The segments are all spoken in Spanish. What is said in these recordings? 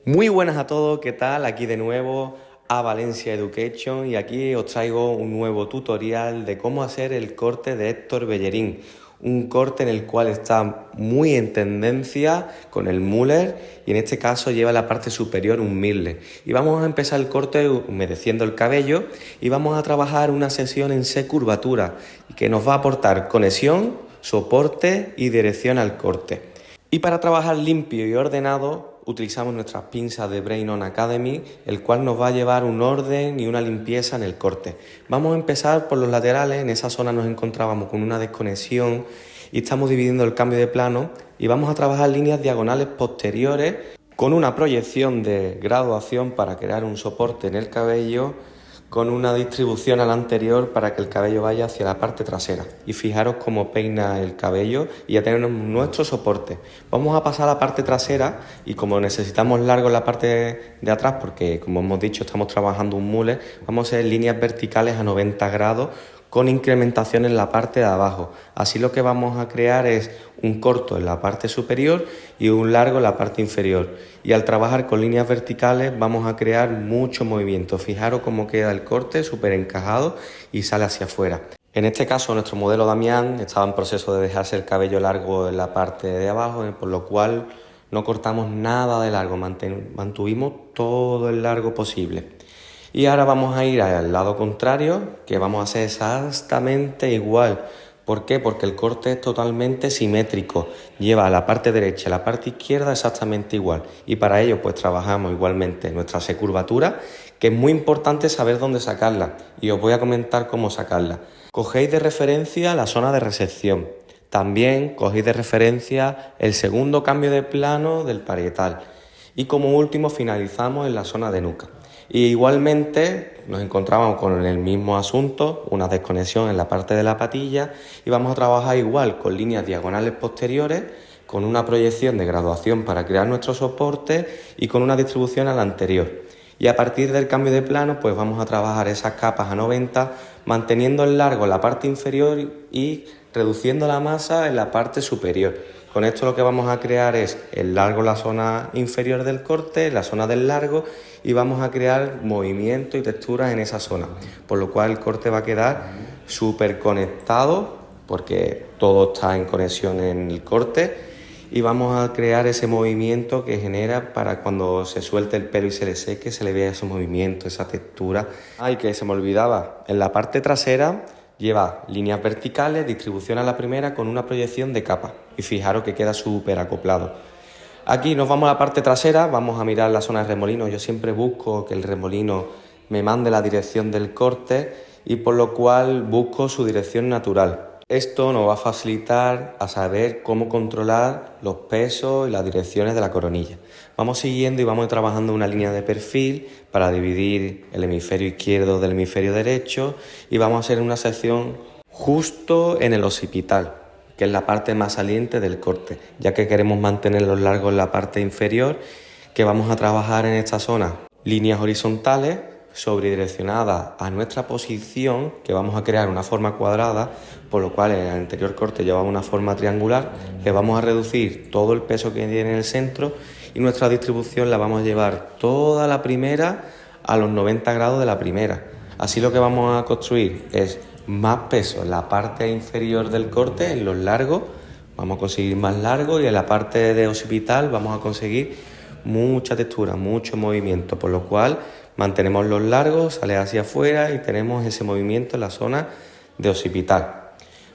Muy buenas a todos, ¿qué tal? Aquí de nuevo a Valencia Education y aquí os traigo un nuevo tutorial de cómo hacer el corte de Héctor Bellerín. Un corte en el cual está muy en tendencia con el Muller y en este caso lleva la parte superior un Miller. Y vamos a empezar el corte humedeciendo el cabello y vamos a trabajar una sesión en C curvatura que nos va a aportar conexión, soporte y dirección al corte. Y para trabajar limpio y ordenado utilizamos nuestras pinzas de Brain On Academy, el cual nos va a llevar un orden y una limpieza en el corte. Vamos a empezar por los laterales, en esa zona nos encontrábamos con una desconexión y estamos dividiendo el cambio de plano y vamos a trabajar líneas diagonales posteriores con una proyección de graduación para crear un soporte en el cabello con una distribución al anterior para que el cabello vaya hacia la parte trasera. Y fijaros cómo peina el cabello y ya tenemos nuestro soporte. Vamos a pasar a la parte trasera y como necesitamos largo en la parte de atrás, porque como hemos dicho estamos trabajando un mullet, vamos a hacer líneas verticales a 90 grados con incrementación en la parte de abajo. Así lo que vamos a crear es un corto en la parte superior y un largo en la parte inferior. Y al trabajar con líneas verticales vamos a crear mucho movimiento. Fijaros cómo queda el corte, súper encajado y sale hacia afuera. En este caso nuestro modelo Damián estaba en proceso de dejarse el cabello largo en la parte de abajo, por lo cual no cortamos nada de largo, mantuvimos todo el largo posible. Y ahora vamos a ir al lado contrario, que vamos a hacer exactamente igual. ¿Por qué? Porque el corte es totalmente simétrico. Lleva a la parte derecha y la parte izquierda exactamente igual. Y para ello pues trabajamos igualmente nuestra C-curvatura, que es muy importante saber dónde sacarla. Y os voy a comentar cómo sacarla. Cogéis de referencia la zona de recepción. También cogéis de referencia el segundo cambio de plano del parietal. Y como último finalizamos en la zona de nuca. Y igualmente nos encontramos con el mismo asunto, una desconexión en la parte de la patilla y vamos a trabajar igual con líneas diagonales posteriores, con una proyección de graduación para crear nuestro soporte y con una distribución al anterior. Y a partir del cambio de plano pues vamos a trabajar esas capas a 90, manteniendo el largo en la parte inferior y reduciendo la masa en la parte superior. Con esto lo que vamos a crear es el largo en la zona inferior del corte, la zona del largo y vamos a crear movimiento y texturas en esa zona. Por lo cual el corte va a quedar súper conectado porque todo está en conexión en el corte y vamos a crear ese movimiento que genera para cuando se suelte el pelo y se le seque se le vea ese movimiento, esa textura. Ay, que se me olvidaba, en la parte trasera lleva líneas verticales, distribución a la primera con una proyección de capa y fijaros que queda súper acoplado. Aquí nos vamos a la parte trasera, vamos a mirar la zona de remolino. Yo siempre busco que el remolino me mande la dirección del corte y por lo cual busco su dirección natural. Esto nos va a facilitar a saber cómo controlar los pesos y las direcciones de la coronilla. Vamos siguiendo y vamos trabajando una línea de perfil para dividir el hemisferio izquierdo del hemisferio derecho y vamos a hacer una sección justo en el occipital, que es la parte más saliente del corte, ya que queremos mantener los largos en la parte inferior, que vamos a trabajar en esta zona líneas horizontales sobredireccionadas a nuestra posición, que vamos a crear una forma cuadrada, por lo cual en el anterior corte llevaba una forma triangular. Le vamos a reducir todo el peso que tiene en el centro y nuestra distribución la vamos a llevar toda la primera a los 90 grados de la primera. Así lo que vamos a construir es más peso en la parte inferior del corte, en los largos, vamos a conseguir más largo y en la parte de occipital vamos a conseguir mucha textura, mucho movimiento, por lo cual mantenemos los largos, sale hacia afuera y tenemos ese movimiento en la zona de occipital.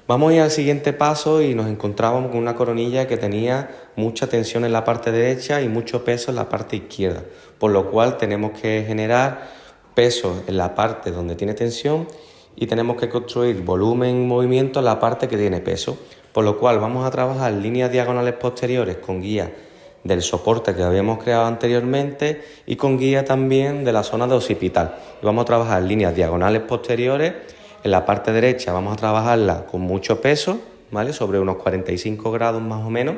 Vamos a ir al siguiente paso y nos encontrábamos con una coronilla que tenía mucha tensión en la parte derecha y mucho peso en la parte izquierda, por lo cual tenemos que generar peso en la parte donde tiene tensión y tenemos que construir volumen y movimiento en la parte que tiene peso, por lo cual vamos a trabajar líneas diagonales posteriores con guía del soporte que habíamos creado anteriormente y con guía también de la zona de occipital. Y vamos a trabajar líneas diagonales posteriores. En la parte derecha vamos a trabajarla con mucho peso, ¿vale? Sobre unos 45 grados más o menos.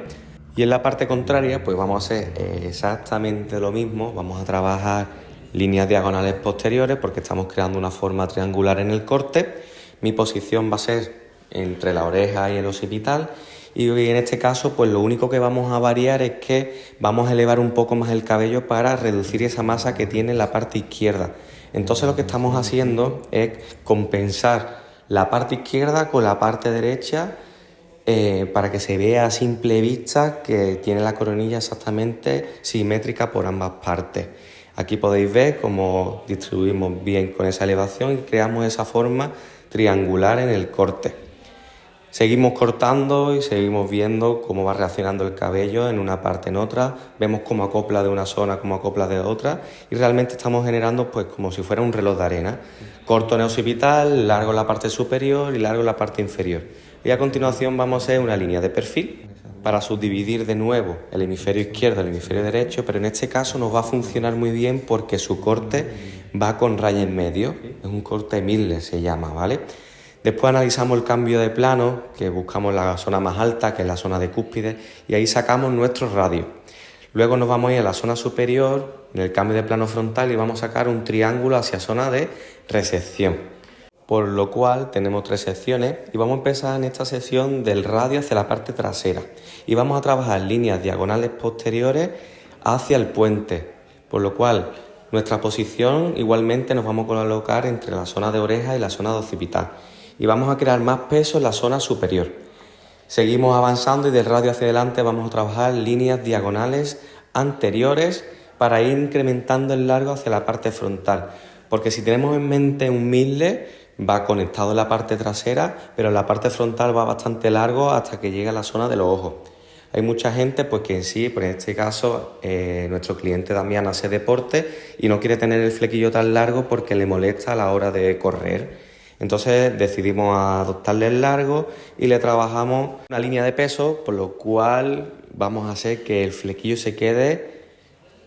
Y en la parte contraria pues vamos a hacer exactamente lo mismo. Vamos a trabajar líneas diagonales posteriores porque estamos creando una forma triangular en el corte. Mi posición va a ser entre la oreja y el occipital y en este caso pues lo único que vamos a variar es que vamos a elevar un poco más el cabello para reducir esa masa que tiene en la parte izquierda. Entonces lo que estamos haciendo es compensar la parte izquierda con la parte derecha para que se vea a simple vista que tiene la coronilla exactamente simétrica por ambas partes. Aquí podéis ver cómo distribuimos bien con esa elevación y creamos esa forma triangular en el corte. Seguimos cortando y seguimos viendo cómo va reaccionando el cabello en una parte en otra, vemos cómo acopla de una zona, cómo acopla de otra y realmente estamos generando pues como si fuera un reloj de arena. Corto en occipital, largo en la parte superior y largo en la parte inferior. Y a continuación vamos a hacer una línea de perfil para subdividir de nuevo el hemisferio izquierdo y el hemisferio derecho, pero en este caso nos va a funcionar muy bien porque su corte va con raya en medio, es un corte Miller se llama, ¿vale? Después analizamos el cambio de plano, que buscamos la zona más alta, que es la zona de cúspide, y ahí sacamos nuestro radio. Luego nos vamos a ir a la zona superior, en el cambio de plano frontal, y vamos a sacar un triángulo hacia zona de resección. Por lo cual tenemos 3 secciones y vamos a empezar en esta sección del radio hacia la parte trasera. Y vamos a trabajar líneas diagonales posteriores hacia el puente, por lo cual nuestra posición igualmente nos vamos a colocar entre la zona de oreja y la zona de occipital. Y vamos a crear más peso en la zona superior. Seguimos avanzando y del radio hacia adelante vamos a trabajar líneas diagonales anteriores para ir incrementando el largo hacia la parte frontal. Porque si tenemos en mente un Miller, va conectado en la parte trasera, pero en la parte frontal va bastante largo hasta que llega a la zona de los ojos. Hay mucha gente pues que en sí, pues en este caso, nuestro cliente Damián hace deporte y no quiere tener el flequillo tan largo porque le molesta a la hora de correr. Entonces decidimos adoptarle el largo y le trabajamos una línea de peso, por lo cual vamos a hacer que el flequillo se quede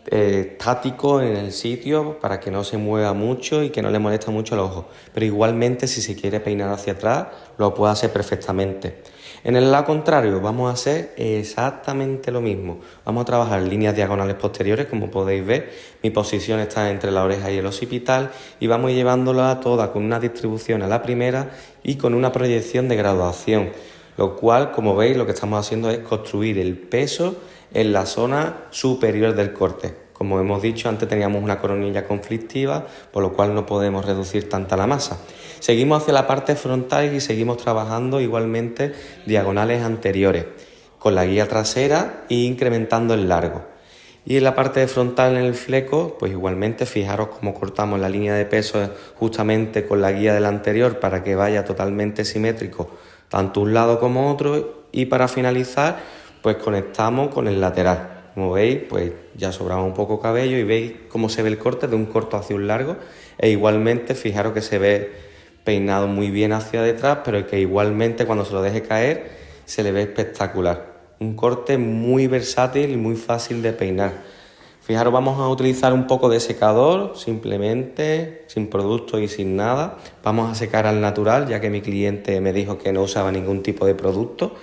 estático en el sitio para que no se mueva mucho y que no le moleste mucho el ojo. Pero igualmente si se quiere peinar hacia atrás lo puede hacer perfectamente. En el lado contrario vamos a hacer exactamente lo mismo. Vamos a trabajar líneas diagonales posteriores, como podéis ver. Mi posición está entre la oreja y el occipital y vamos a ir llevándola toda con una distribución a la primera y con una proyección de graduación. Lo cual, como veis, lo que estamos haciendo es construir el peso en la zona superior del corte. Como hemos dicho, antes teníamos una coronilla conflictiva, por lo cual no podemos reducir tanta la masa. Seguimos hacia la parte frontal y seguimos trabajando igualmente diagonales anteriores, con la guía trasera e incrementando el largo. Y en la parte frontal, en el fleco, pues igualmente fijaros cómo cortamos la línea de peso justamente con la guía del anterior para que vaya totalmente simétrico, tanto un lado como otro, y para finalizar pues conectamos con el lateral. Como veis, pues ya sobraba un poco cabello y veis cómo se ve el corte de un corto hacia un largo, e igualmente fijaros que se ve peinado muy bien hacia detrás, pero que igualmente cuando se lo deje caer se le ve espectacular. Un corte muy versátil y muy fácil de peinar. Fijaros, vamos a utilizar un poco de secador, simplemente, sin producto y sin nada. Vamos a secar al natural, ya que mi cliente me dijo que no usaba ningún tipo de producto.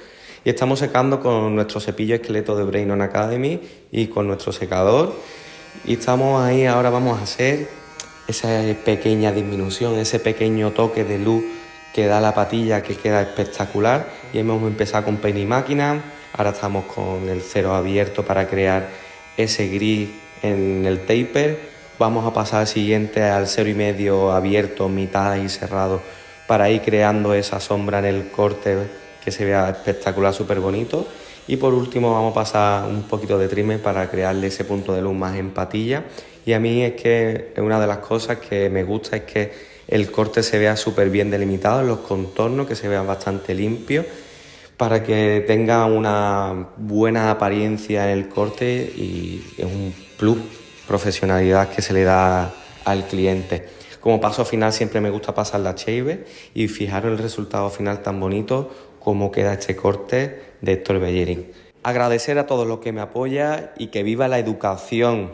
Y estamos secando con nuestro cepillo esqueleto de Brain On Academy y con nuestro secador. Y estamos ahí, ahora vamos a hacer esa pequeña disminución, ese pequeño toque de luz que da la patilla, que queda espectacular. Y hemos empezado con peine y máquina. Ahora estamos con el cero abierto para crear ese gris en el taper. Vamos a pasar al siguiente al 0,5 abierto, mitad y cerrado, para ir creando esa sombra en el corte que se vea espectacular, súper bonito. Y por último vamos a pasar un poquito de trimmer para crearle ese punto de luz más en patilla. Y a mí es que una de las cosas que me gusta es que el corte se vea súper bien delimitado, los contornos que se vean bastante limpios, para que tenga una buena apariencia en el corte, y es un plus profesionalidad que se le da al cliente. Como paso final siempre me gusta pasar la shave y fijaros el resultado final tan bonito como queda este corte de Héctor Bellerín. Agradecer a todos los que me apoyan y que viva la educación.